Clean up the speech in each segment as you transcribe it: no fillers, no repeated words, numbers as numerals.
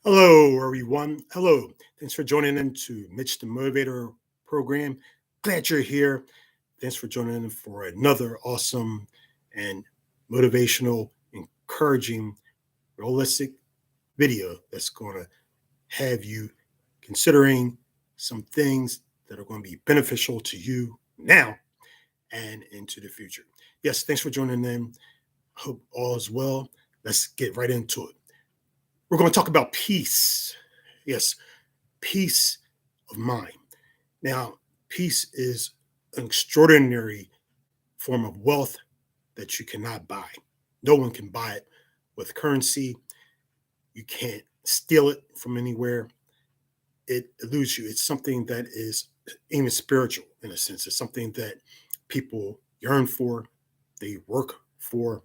Hello, everyone. Hello. Thanks for joining in to Mitch the Motivator program. Glad you're here. Thanks for joining in for another awesome and motivational, encouraging, realistic video that's going to have you considering some things that are going to be beneficial to you now and into the future. Yes, thanks for joining in. Hope all is well. Let's get right into it. We're going to talk about peace. Yes, peace of mind. Now, peace is an extraordinary form of wealth that you cannot buy. No one can buy it with currency. You can't steal it from anywhere. It eludes you. It's something that is even spiritual in a sense. It's something that people yearn for, they work for,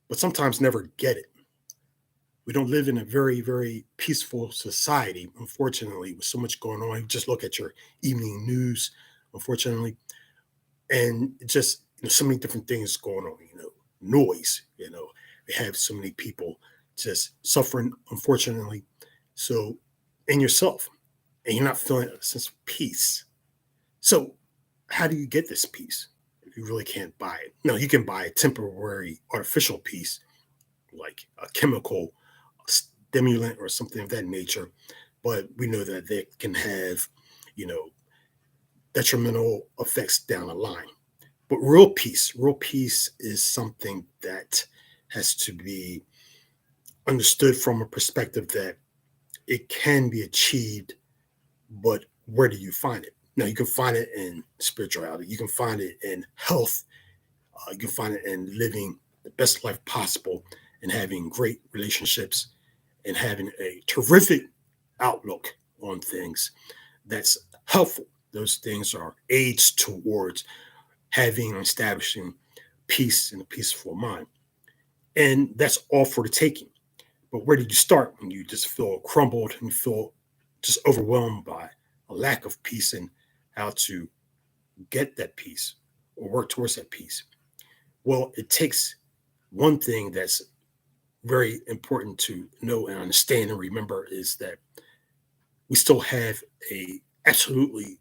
but sometimes never get it. We don't live in a very, very peaceful society, unfortunately, with so much going on. You just look at your evening news, unfortunately, and just so many different things going on. Noise. We have so many people just suffering, unfortunately. So, in yourself, and you're not feeling a sense of peace. So, how do you get this peace? If you really can't buy it, no, you can buy a temporary artificial peace, like a chemical stimulant or something of that nature, but we know that they can have, you know, detrimental effects down the line. But real peace is something that has to be understood from a perspective that it can be achieved, but where do you find it? Now, you can find it in spirituality, you can find it in health, you can find it in living the best life possible and having great relationships and having a terrific outlook on things that's helpful. Those things are aids towards having and establishing peace and a peaceful mind. And that's all for the taking. But where did you start when you just feel crumbled and feel just overwhelmed by a lack of peace and how to get that peace or work towards that peace? Well, it takes one thing that's very important to know and understand and remember is that we still have a absolutely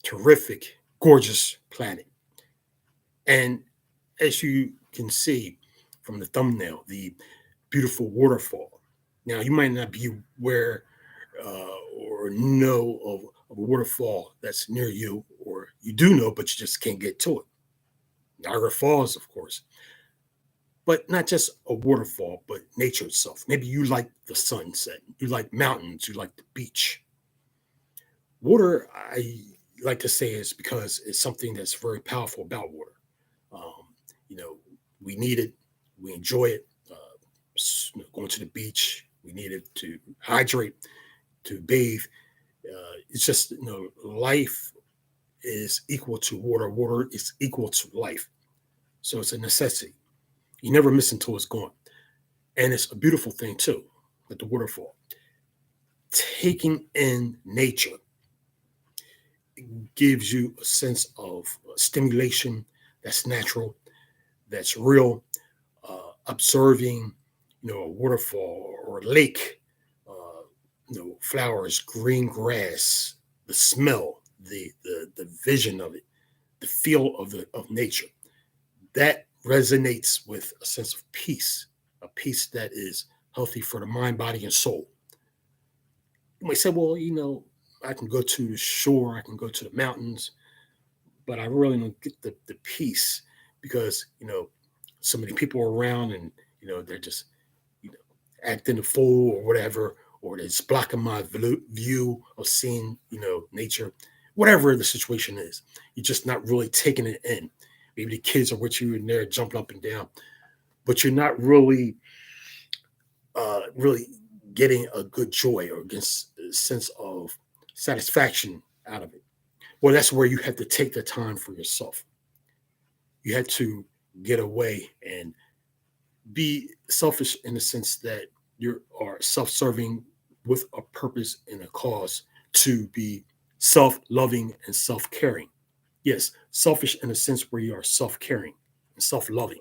terrific, gorgeous planet. And as you can see from the thumbnail, the beautiful waterfall. Now, you might not be aware or know of a waterfall that's near you, or you do know, but you just can't get to it. Niagara Falls, of course, but not just a waterfall, but nature itself. Maybe you like the sunset, you like mountains, you like the beach. Water, I like to say, is because it's something that's very powerful about water. Um, you know, we need it, we enjoy it. Going to the beach, we need it to hydrate, to bathe. It's just life is equal to water. Water is equal to life, so it's a necessity. You never miss until it's gone, and it's a beautiful thing too, like the waterfall. Taking in nature gives you a sense of stimulation that's natural, that's real. Observing, a waterfall or a lake, flowers, green grass, the smell, the vision of it, the feel of nature. That resonates with a sense of peace, a peace that is healthy for the mind, body, and soul. You might say, well, I can go to the shore, I can go to the mountains, but I really don't get the peace because, so many people are around and, they're just, you know, acting a fool or whatever, or it's blocking my view of seeing, nature, whatever the situation is. You're just not really taking it in. Maybe the kids are with you and they're jumping up and down, but you're not really getting a good joy or a sense of satisfaction out of it. Well, that's where you have to take the time for yourself. You have to get away and be selfish in the sense that you are self-serving with a purpose and a cause to be self-loving and self-caring. Yes, selfish in a sense where you are self-caring and self-loving.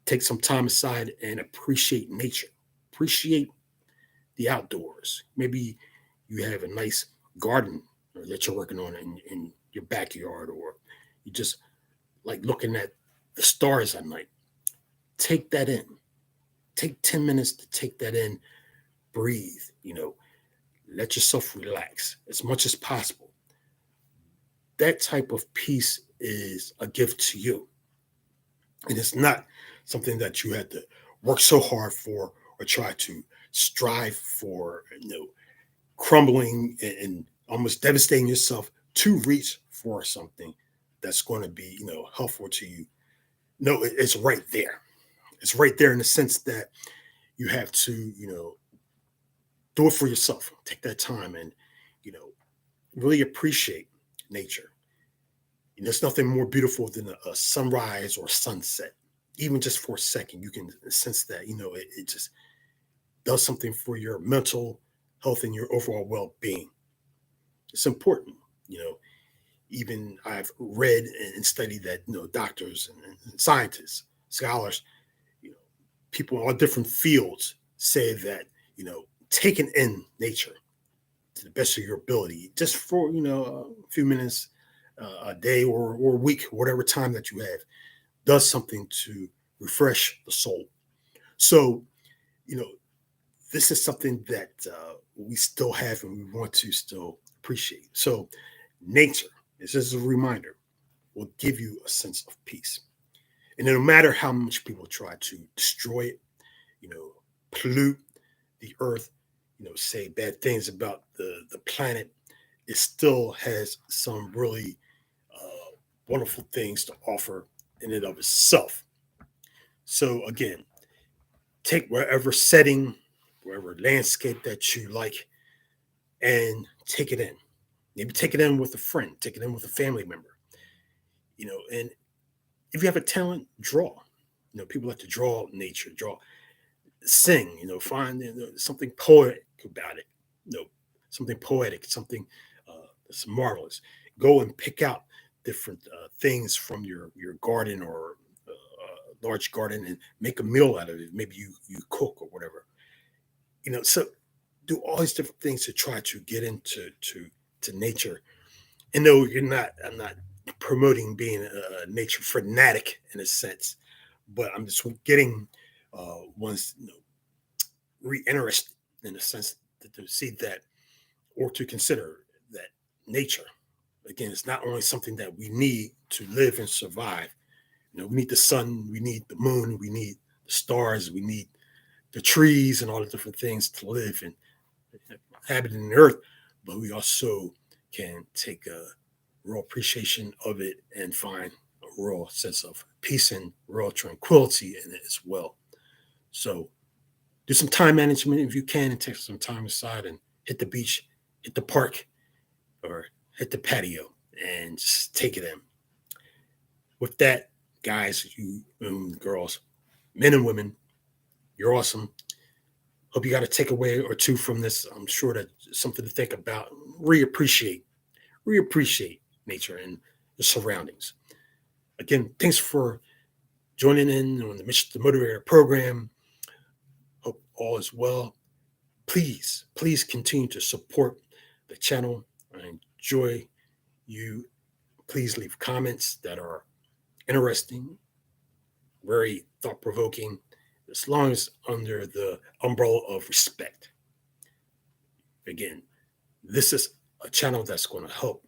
Take some time aside and appreciate nature. Appreciate the outdoors. Maybe you have a nice garden that you're working on in your backyard, or you just like looking at the stars at night. Take that in. Take 10 minutes to take that in, breathe, let yourself relax as much as possible. That type of peace is a gift to you. And it's not something that you had to work so hard for or try to strive for, crumbling and almost devastating yourself to reach for something that's going to be, helpful to you. No, it's right there. It's right there in the sense that you have to, do it for yourself. Take that time and, really appreciate nature. There's nothing more beautiful than a sunrise or sunset. Even just for a second, you can sense that, it just does something for your mental health and your overall well-being. It's important, even I've read and studied that, doctors and scientists, scholars, people in all different fields say that, taking in nature to the best of your ability, just for, a few minutes a day or a week, whatever time that you have, does something to refresh the soul. So, this is something that we still have and we want to still appreciate. So, nature, this is a reminder, will give you a sense of peace. And no matter how much people try to destroy it, pollute the earth, say bad things about the planet, it still has some really wonderful things to offer in and of itself. So again, take wherever setting, wherever landscape that you like, and take it in. Maybe take it in with a friend, take it in with a family member. And if you have a talent, draw. People like to draw nature, draw, sing. Find something poetic about it. Something poetic, something that's marvelous. Go and pick out different things from your garden or large garden and make a meal out of it. Maybe you cook or whatever. So do all these different things to try to get into to nature. And no, I'm not promoting being a nature fanatic in a sense, but I'm just getting one's re-interested in a sense to see that or to consider that nature, again, it's not only something that we need to live and survive. We need the sun, we need the moon, we need the stars, we need the trees and all the different things to live and inhabit in the earth, but we also can take a real appreciation of it and find a real sense of peace and real tranquility in it as well. So do some time management if you can and take some time aside and hit the beach, hit the park, or hit the patio and just take it in. With that, guys, you girls, men and women, you're awesome. Hope you got a takeaway or two from this. I'm sure that something to think about. Reappreciate nature and the surroundings. Again, thanks for joining in on the Mitch the Motivator program. Hope all is well. Please continue to support the channel. I enjoy you. Please leave comments that are interesting, very thought-provoking, as long as under the umbrella of respect. Again, this is a channel that's going to help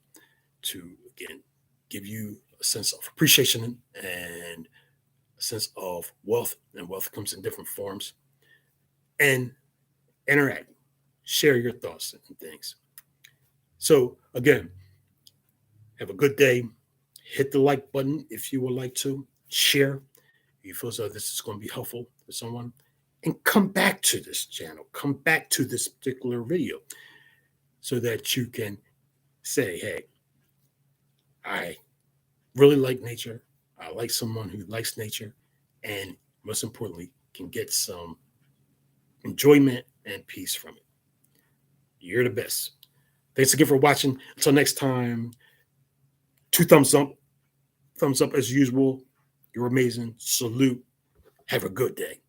to, again, give you a sense of appreciation and a sense of wealth, and wealth comes in different forms, and interact, share your thoughts and things. So again, have a good day. Hit the like button if you would like to. Share if you feel as though this is going to be helpful for someone. And come back to this channel. Come back to this particular video so that you can say, hey, I really like nature. I like someone who likes nature. And most importantly, can get some enjoyment and peace from it. You're the best. Thanks again for watching. Until next time, 2 thumbs up. Thumbs up as usual. You're amazing. Salute. Have a good day.